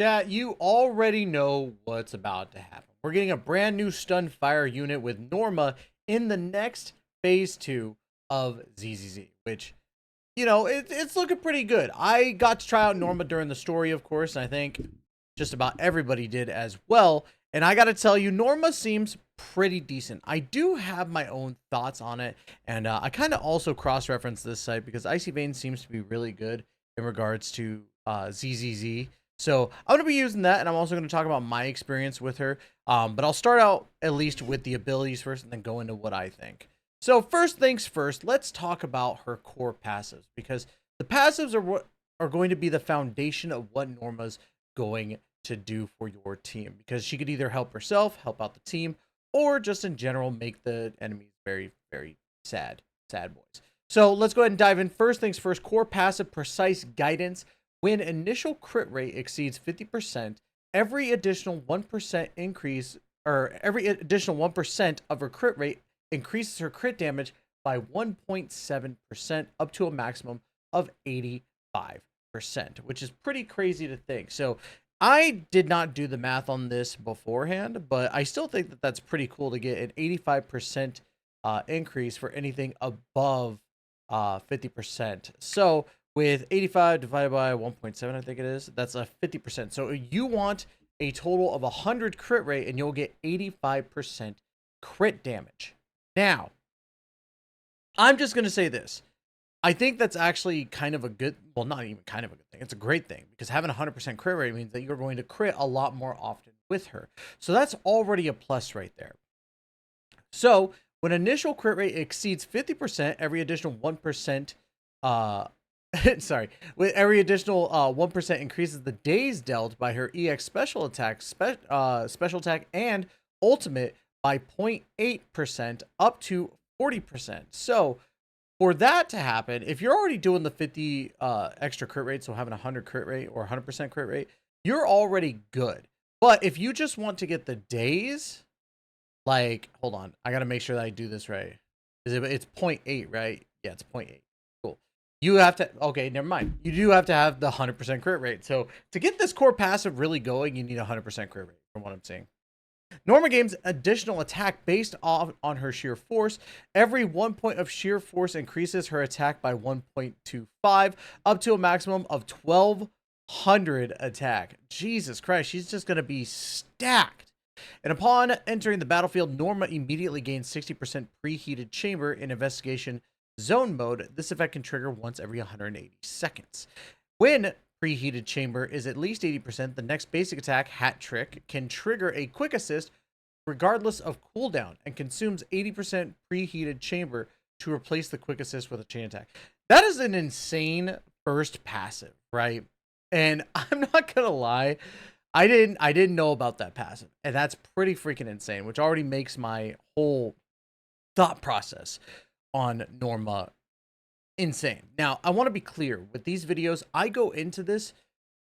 Chat, you already know what's about to happen. We're getting a brand new stun fire unit with Norma in the next phase 2 of ZZZ, which, it's looking pretty good. I got to try out Norma during the story, of course, and I think just about everybody did as well. And I got to tell you, Norma seems pretty decent. I do have my own thoughts on it, and I kind of also cross-reference this site because Icy Vein seems to be really good in regards to ZZZ. So I'm going to be using that, and I'm also going to talk about my experience with her. But I'll start out at least with the abilities first and then go into what I think. So first things first, let's talk about her core passives, because the passives are what are going to be the foundation of what Norma's going to do for your team, because she could either help herself, help out the team, or just in general make the enemies very, very sad boys. So let's go ahead and dive in. First things first, core passive Precise Guidance. When initial crit rate exceeds 50%, every additional 1% increase, or every additional 1% of her crit rate increases her crit damage by 1.7% up to a maximum of 85%, which is pretty crazy to think. So I did not do the math on this beforehand, but I still think that that's pretty cool to get an 85% increase for anything above 50%. So with 85 divided by 1.7, I think it is, that's a 50%. So you want a total of 100 crit rate, and you'll get 85% crit damage. Now, I'm just going to say this. I think that's actually kind of a good, well, not even kind of a good thing. It's a great thing, because having 100% crit rate means that you're going to crit a lot more often with her. So that's already a plus right there. So when initial crit rate exceeds 50%, every additional 1%, with every additional 1% increases the days dealt by her EX special attack, special attack, and ultimate by 0.8% up to 40%. So for that to happen, if you're already doing the 50 extra crit rate, so having 100 crit rate or 100% crit rate, you're already good. But if you just want to get the days, like, hold on, I got to make sure that I do this right. It's 0.8, right? Yeah, it's 0.8. Cool. You have to, okay, never mind. You do have to have the 100% crit rate. So to get this core passive really going, you need 100% crit rate, from what I'm saying. Norma gains additional attack based on her sheer force. Every 1 point of sheer force increases her attack by 1.25 up to a maximum of 1200 attack. Jesus Christ, she's just going to be stacked. And upon entering the battlefield, Norma immediately gains 60% preheated chamber in investigation zone mode. This effect can trigger once every 180 seconds. When preheated chamber is at least 80%, the next basic attack, Hat Trick, can trigger a quick assist regardless of cooldown and consumes 80% preheated chamber to replace the quick assist with a chain attack. That is an insane first passive, right? And I'm not gonna lie, I didn't know about that passive, and that's pretty freaking insane, which already makes my whole thought process on Norma insane. Now, I want to be clear with these videos. I go into this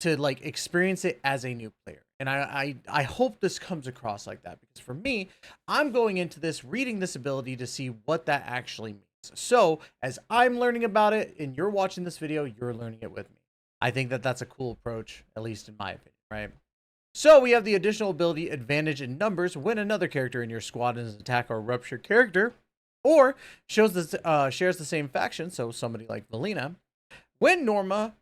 to like experience it as a new player, and I hope this comes across like that, because for me, I'm going into this reading this ability to see what that actually means. So as I'm learning about it and you're watching this video, you're learning it with me. I think that that's a cool approach, at least in my opinion, right? So we have the additional ability Advantage in Numbers. When another character in your squad is an attack or rupture character, or shares the same faction, so somebody like Velina, when Norma,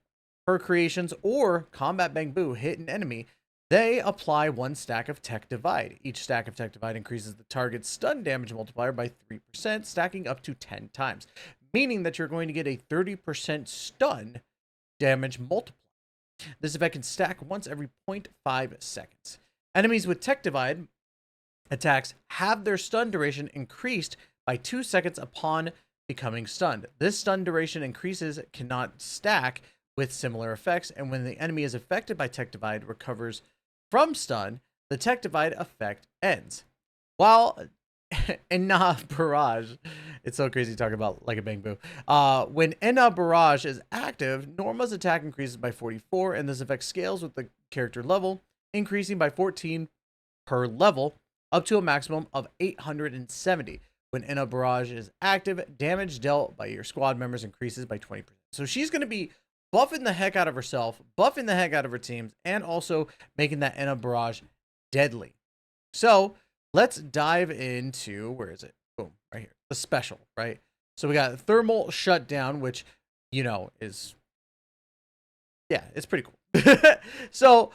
her creations, or Combat Bang Boo hit an enemy, they apply 1 stack of Tech Divide. Each stack of Tech Divide increases the target's stun damage multiplier by 3%, stacking up to 10 times, meaning that you're going to get a 30% stun damage multiplier. This effect can stack once every 0.5 seconds. Enemies with Tech Divide attacks have their stun duration increased by 2 seconds upon becoming stunned. This stun duration increases cannot stack with similar effects, and when the enemy is affected by Tech Divide recovers from stun, the Tech Divide effect ends. While Enna Barrage, it's so crazy talking about like a Bang Boo. When Enna Barrage is active, Norma's attack increases by 44, and this effect scales with the character level, increasing by 14 per level, up to a maximum of 870. When Enna Barrage is active, damage dealt by your squad members increases by 20%. So she's going to be buffing the heck out of herself, buffing the heck out of her teams, and also making that Enna Barrage deadly. So let's dive into, where is it? Boom, right here. The special, right? So we got Thermal Shutdown, which, is, yeah, it's pretty cool. So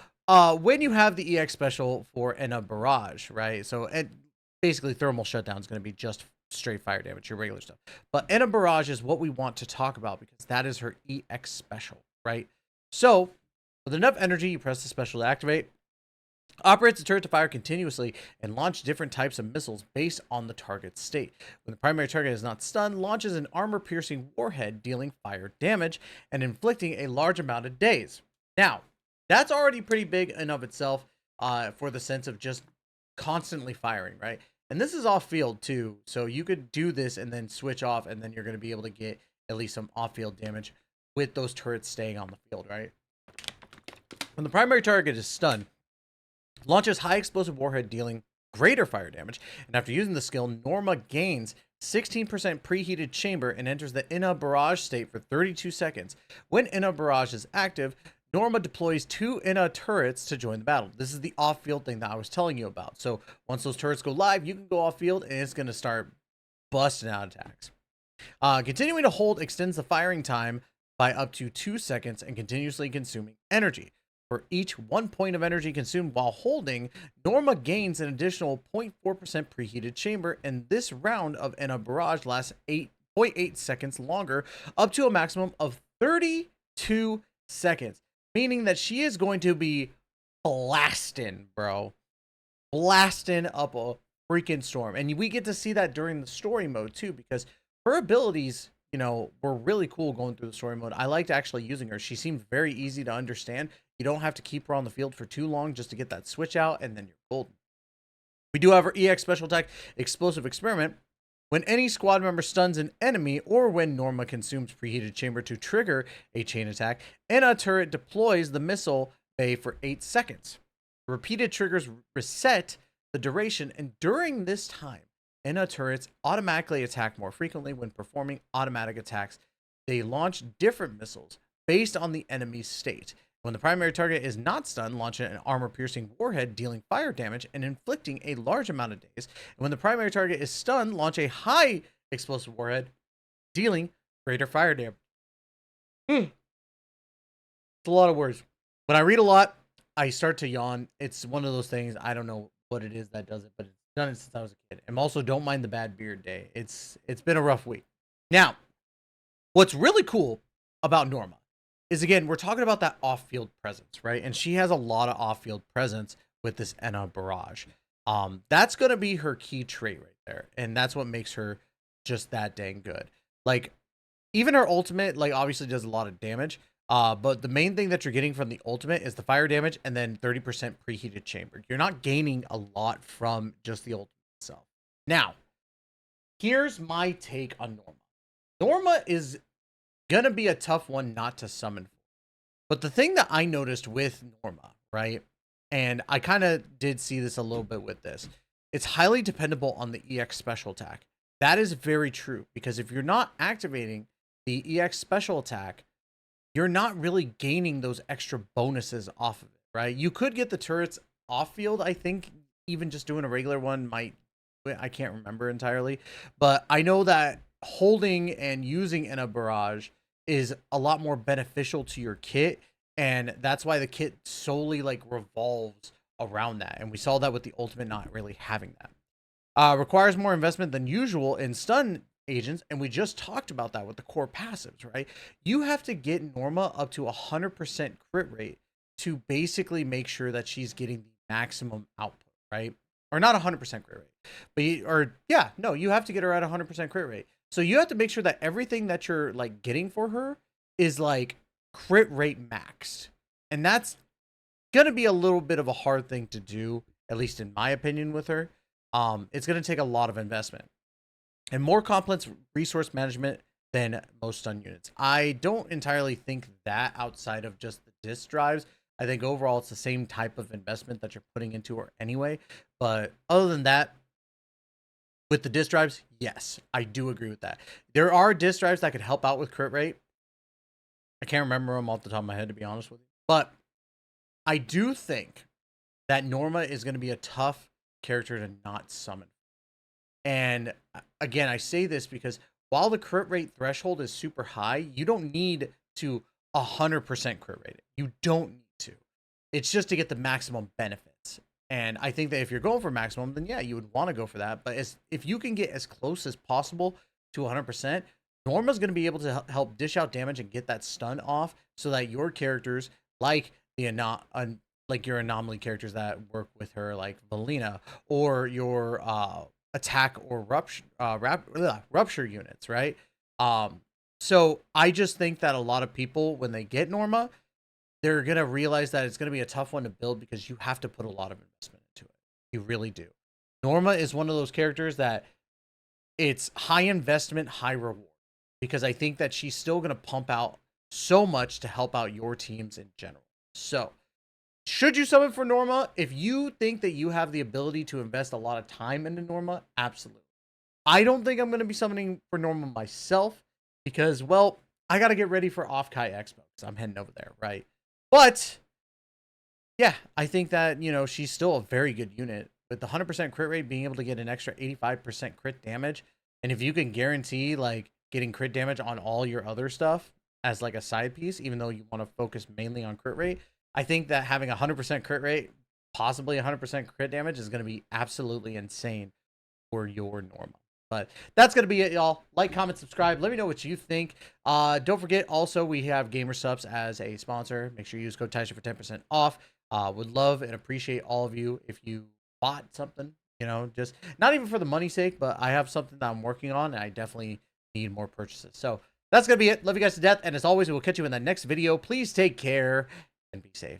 when you have the EX special for Enna Barrage, right? So basically Thermal Shutdown is going to be just straight fire damage, your regular stuff. But Enna Barrage is what we want to talk about because that is her EX special, right? So with enough energy, you press the special to activate. Operates the turret to fire continuously and launch different types of missiles based on the target's state. When the primary target is not stunned, launches an armor-piercing warhead, dealing fire damage and inflicting a large amount of daze. Now, that's already pretty big in of itself for the sense of just constantly firing, right? And this is off-field too, so you could do this and then switch off, and then you're going to be able to get at least some off-field damage with those turrets staying on the field, right? When the primary target is stunned, launches high explosive warhead dealing greater fire damage, and after using the skill, Norma gains 16% preheated chamber and enters the Enna Barrage state for 32 seconds. When Enna Barrage is active, Norma deploys 2 Enna turrets to join the battle. This is the off-field thing that I was telling you about. So once those turrets go live, you can go off-field and it's going to start busting out attacks. Continuing to hold extends the firing time by up to 2 seconds and continuously consuming energy. For each 1 point of energy consumed while holding, Norma gains an additional 0.4% preheated chamber, and this round of Enna Barrage lasts 8.8 seconds longer, up to a maximum of 32 seconds, meaning that she is going to be blasting, bro. Blasting up a freaking storm. And we get to see that during the story mode too, because her abilities, were really cool going through the story mode. I liked actually using her. She seemed very easy to understand. You don't have to keep her on the field for too long just to get that switch out, and then you're golden. We do have our EX special attack, Explosive Experiment. When any squad member stuns an enemy, or when Norma consumes preheated chamber to trigger a chain attack, Enna turret deploys the missile bay for 8 seconds. Repeated triggers reset the duration, and during this time, Enna turrets automatically attack more frequently when performing automatic attacks. They launch different missiles based on the enemy's state. When the primary target is not stunned, launch an armor-piercing warhead, dealing fire damage and inflicting a large amount of daze. And when the primary target is stunned, launch a high explosive warhead, dealing greater fire damage. It's a lot of words. When I read a lot, I start to yawn. It's one of those things. I don't know what it is that does it, but it's done it since I was a kid. And also, don't mind the bad beard day. It's been a rough week. Now, what's really cool about Norma is, again, we're talking about that off-field presence, right? And she has a lot of off-field presence with this Enna Barrage. That's going to be her key trait right there. And that's what makes her just that dang good. Like, even her ultimate, like, obviously does a lot of damage. But the main thing that you're getting from the ultimate is the fire damage and then 30% preheated chamber. You're not gaining a lot from just the ultimate itself. Now, here's my take on Norma. Norma is going to be a tough one not to summon for. But the thing that I noticed with Norma, right, and I kind of did see this a little bit with this, it's highly dependable on the EX special attack. That is very true, because if you're not activating the EX special attack, you're not really gaining those extra bonuses off of it, right? You could get the turrets off field. I think even just doing a regular one might, I can't remember entirely, but I know that holding and using in a barrage is a lot more beneficial to your kit, and that's why the kit solely like revolves around that. And we saw that with the ultimate not really having that. Requires more investment than usual in stun agents, and we just talked about that with the core passives, right? You have to get Norma up to 100% crit rate to basically make sure that she's getting the maximum output, right? Or not 100% crit rate, but you have to get her at 100% crit rate. So you have to make sure that everything that you're like getting for her is like crit rate maxed, and that's gonna be a little bit of a hard thing to do, at least in my opinion, with her. It's gonna take a lot of investment and more complex resource management than most stun units. I don't entirely think that outside of just the disk drives. I think overall it's the same type of investment that you're putting into her anyway. But other than that, with the disk drives, yes, I do agree with that. There are disk drives that could help out with crit rate. I can't remember them off the top of my head, to be honest with you. But I do think that Norma is going to be a tough character to not summon. And again, I say this because while the crit rate threshold is super high, you don't need to 100% crit rate it. You don't need to. It's just to get the maximum benefits. And I think that if you're going for maximum, then yeah, you would want to go for that. But if you can get as close as possible to 100%, Norma's going to be able to help dish out damage and get that stun off so that your characters, like like your anomaly characters that work with her, like Velina, or your attack or rupture units, right? So I just think that a lot of people, when they get Norma, they're gonna realize that it's gonna be a tough one to build because you have to put a lot of investment into it. You really do. Norma is one of those characters that it's high investment, high reward, because I think that she's still gonna pump out so much to help out your teams in general. So should you summon for Norma? If you think that you have the ability to invest a lot of time into Norma, absolutely. I don't think I'm going to be summoning for Norma myself because, well, I got to get ready for Off-Kai Expo because I'm heading over there, right? But, yeah, I think that, you know, she's still a very good unit. With the 100% crit rate, being able to get an extra 85% crit damage, and if you can guarantee, like, getting crit damage on all your other stuff as, like, a side piece, even though you want to focus mainly on crit rate, I think that having 100% crit rate, possibly 100% crit damage, is going to be absolutely insane for your Norma. But that's going to be it, y'all. Like, comment, subscribe. Let me know what you think. Don't forget, also, we have Gamer Subs as a sponsor. Make sure you use code Taisha for 10% off. Would love and appreciate all of you if you bought something, you know, just not even for the money's sake, but I have something that I'm working on, and I definitely need more purchases. So that's going to be it. Love you guys to death. And as always, we'll catch you in the next video. Please take care and be safe.